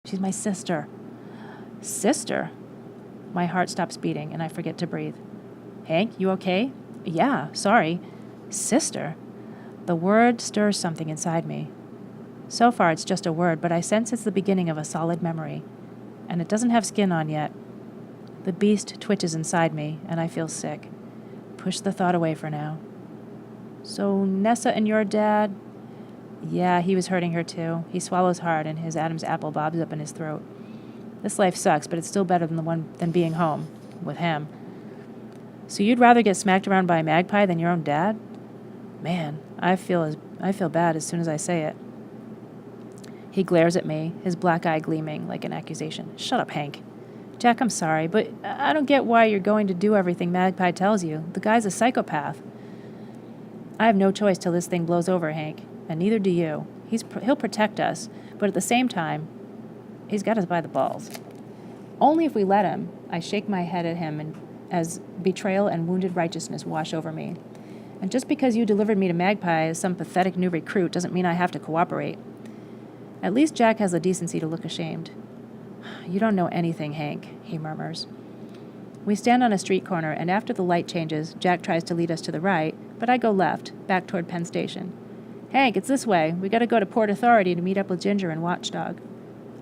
She's my sister. Sister? My heart stops beating, and I forget to breathe. Hank, you okay? Yeah, sorry. Sister? The word stirs something inside me. So far, it's just a word, but I sense it's the beginning of a solid memory. And it doesn't have skin on yet. The beast twitches inside me, and I feel sick. Push the thought away for now. So, Nessa and your dad? Yeah, he was hurting her too. He swallows hard, and his Adam's apple bobs up in his throat. This life sucks, but it's still better than being home with him. So you'd rather get smacked around by a magpie than your own dad? Man, I feel bad as soon as I say it. He glares at me, his black eye gleaming like an accusation. Shut up, Hank. Jack, I'm sorry, but I don't get why you're going to do everything Magpie tells you. The guy's a psychopath. I have no choice till this thing blows over, Hank, and neither do you. He'll protect us, but at the same time, he's got us by the balls. Only if we let him. I shake my head at him as betrayal and wounded righteousness wash over me. And just because you delivered me to Magpie as some pathetic new recruit doesn't mean I have to cooperate. At least Jack has the decency to look ashamed. You don't know anything, Hank, he murmurs. We stand on a street corner, and after the light changes, Jack tries to lead us to the right, but I go left, back toward Penn Station. Hank, it's this way. We gotta go to Port Authority to meet up with Ginger and Watchdog.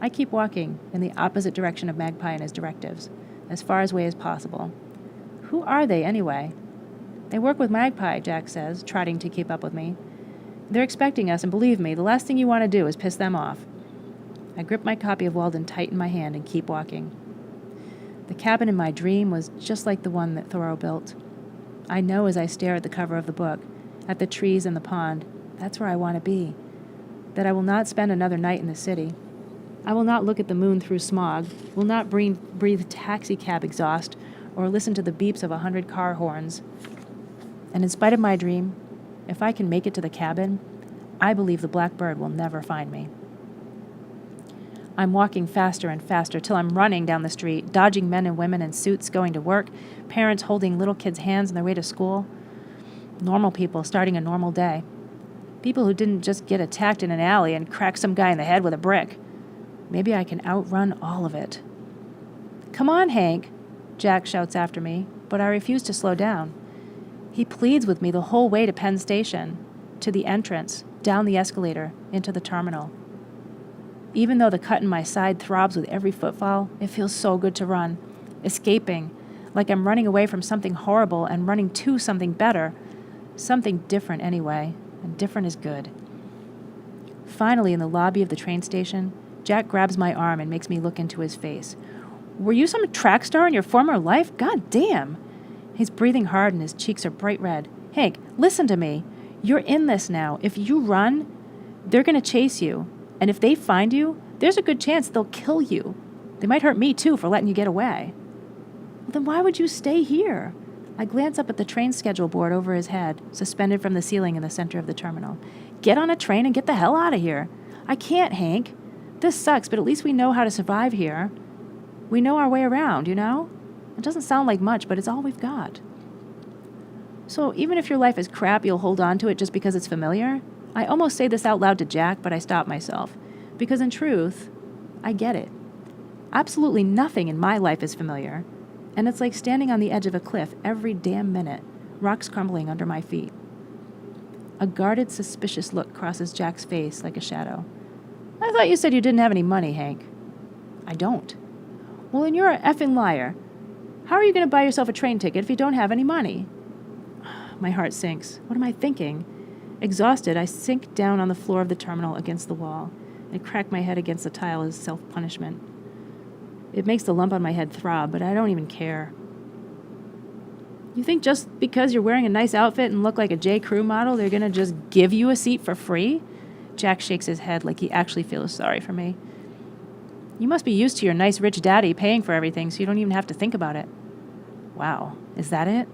I keep walking in the opposite direction of Magpie and his directives, as far away as possible. Who are they, anyway? They work with Magpie, Jack says, trotting to keep up with me. They're expecting us, and believe me, the last thing you want to do is piss them off. I grip my copy of Walden tight in my hand and keep walking. The cabin in my dream was just like the one that Thoreau built. I know as I stare at the cover of the book, at the trees and the pond, that's where I want to be. That I will not spend another night in the city. I will not look at the moon through smog, will not breathe taxicab exhaust, or listen to the beeps of 100 car horns. And in spite of my dream, if I can make it to the cabin, I believe the black bird will never find me. I'm walking faster and faster till I'm running down the street, dodging men and women in suits going to work, parents holding little kids' hands on their way to school. Normal people starting a normal day. People who didn't just get attacked in an alley and crack some guy in the head with a brick. Maybe I can outrun all of it. Come on, Hank, Jack shouts after me, but I refuse to slow down. He pleads with me the whole way to Penn Station, to the entrance, down the escalator, into the terminal. Even though the cut in my side throbs with every footfall, it feels so good to run, escaping, like I'm running away from something horrible and running to something better, something different anyway, and different is good. Finally, in the lobby of the train station, Jack grabs my arm and makes me look into his face. Were you some track star in your former life? God damn! He's breathing hard and his cheeks are bright red. Hank, listen to me. You're in this now. If you run, they're going to chase you. And if they find you, there's a good chance they'll kill you. They might hurt me, too, for letting you get away. Well, then why would you stay here? I glance up at the train schedule board over his head, suspended from the ceiling in the center of the terminal. Get on a train and get the hell out of here. I can't, Hank. This sucks, but at least we know how to survive here. We know our way around, you know? It doesn't sound like much, but it's all we've got. So even if your life is crap, you'll hold on to it just because it's familiar? I almost say this out loud to Jack, but I stop myself. Because in truth, I get it. Absolutely nothing in my life is familiar. And it's like standing on the edge of a cliff every damn minute, rocks crumbling under my feet. A guarded, suspicious look crosses Jack's face like a shadow. I thought you said you didn't have any money, Hank. I don't. Well, then you're an effing liar. How are you going to buy yourself a train ticket if you don't have any money? My heart sinks. What am I thinking? Exhausted, I sink down on the floor of the terminal against the wall and crack my head against the tile as self-punishment. It makes the lump on my head throb, but I don't even care. You think just because you're wearing a nice outfit and look like a J. Crew model, they're going to just give you a seat for free? Jack shakes his head like he actually feels sorry for me. You must be used to your nice rich daddy paying for everything so you don't even have to think about it. Wow, is that it?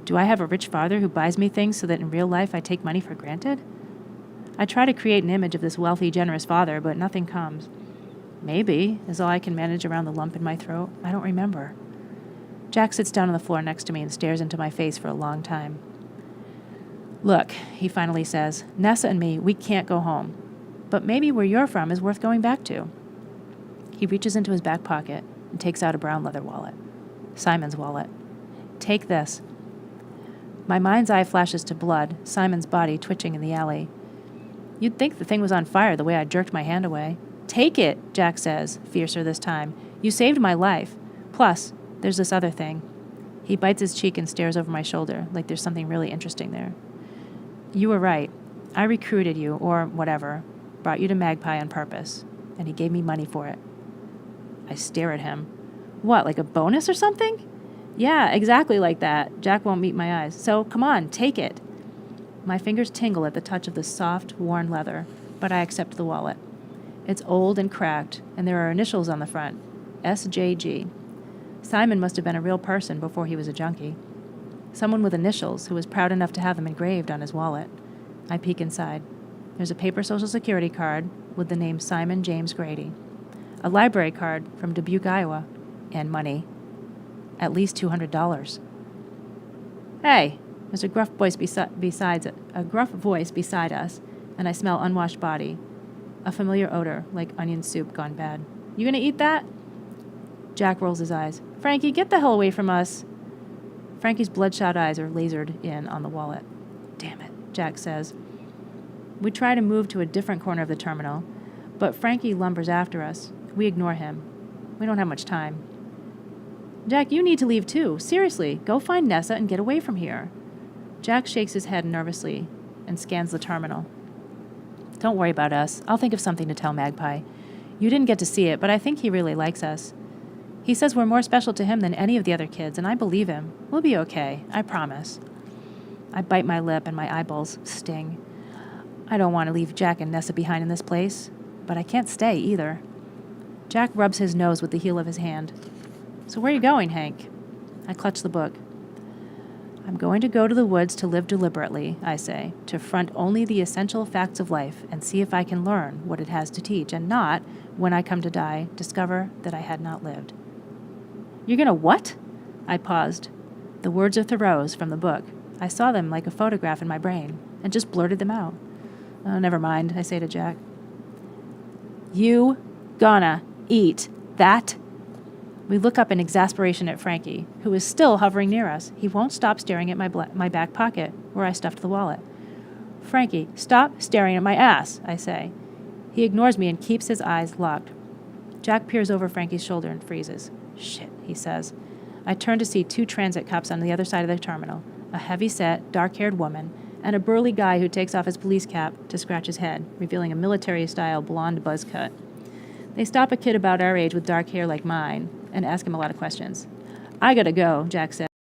Do I have a rich father who buys me things so that in real life I take money for granted? I try to create an image of this wealthy, generous father, but nothing comes. Maybe is all I can manage around the lump in my throat. I don't remember. Jack sits down on the floor next to me and stares into my face for a long time. Look, he finally says, Nessa and me, we can't go home. But maybe where you're from is worth going back to. He reaches into his back pocket and takes out a brown leather wallet. Simon's wallet. Take this. My mind's eye flashes to blood, Simon's body twitching in the alley. You'd think the thing was on fire the way I jerked my hand away. Take it, Jack says, fiercer this time. You saved my life. Plus, there's this other thing. He bites his cheek and stares over my shoulder, like there's something really interesting there. You were right. I recruited you, or whatever, brought you to Magpie on purpose, and he gave me money for it. I stare at him. What, like a bonus or something? Yeah, exactly like that. Jack won't meet my eyes. So, come on, take it. My fingers tingle at the touch of the soft, worn leather, but I accept the wallet. It's old and cracked, and there are initials on the front. SJG. Simon must have been a real person before he was a junkie. Someone with initials who was proud enough to have them engraved on his wallet. I peek inside. There's a paper Social Security card with the name Simon James Grady. A library card from Dubuque, Iowa. And money. At least $200. Hey, there's a gruff voice beside us, and I smell unwashed body. A familiar odor, like onion soup gone bad. You gonna eat that? Jack rolls his eyes. Frankie, get the hell away from us. Frankie's bloodshot eyes are lasered in on the wallet. Damn it, Jack says. We try to move to a different corner of the terminal, but Frankie lumbers after us. We ignore him. We don't have much time. Jack, you need to leave too. Seriously, go find Nessa and get away from here. Jack shakes his head nervously and scans the terminal. Don't worry about us. I'll think of something to tell Magpie. You didn't get to see it, but I think he really likes us. He says we're more special to him than any of the other kids, and I believe him. We'll be okay. I promise. I bite my lip and my eyeballs sting. I don't want to leave Jack and Nessa behind in this place, but I can't stay either. Jack rubs his nose with the heel of his hand. So where are you going, Hank? I clutch the book. I'm going to go to the woods to live deliberately, I say, to front only the essential facts of life and see if I can learn what it has to teach and not, when I come to die, discover that I had not lived. You're gonna what? I paused. The words are Thoreau's from the book. I saw them like a photograph in my brain and just blurted them out. Oh, never mind, I say to Jack. You gonna eat that? We look up in exasperation at Frankie, who is still hovering near us. He won't stop staring at my back pocket, where I stuffed the wallet. Frankie, stop staring at my ass, I say. He ignores me and keeps his eyes locked. Jack peers over Frankie's shoulder and freezes. Shit, he says. I turn to see 2 transit cops on the other side of the terminal, a heavy-set, dark-haired woman, and a burly guy who takes off his police cap to scratch his head, revealing a military-style blonde buzz cut. They stop a kid about our age with dark hair like mine and ask him a lot of questions. I gotta go, Jack says.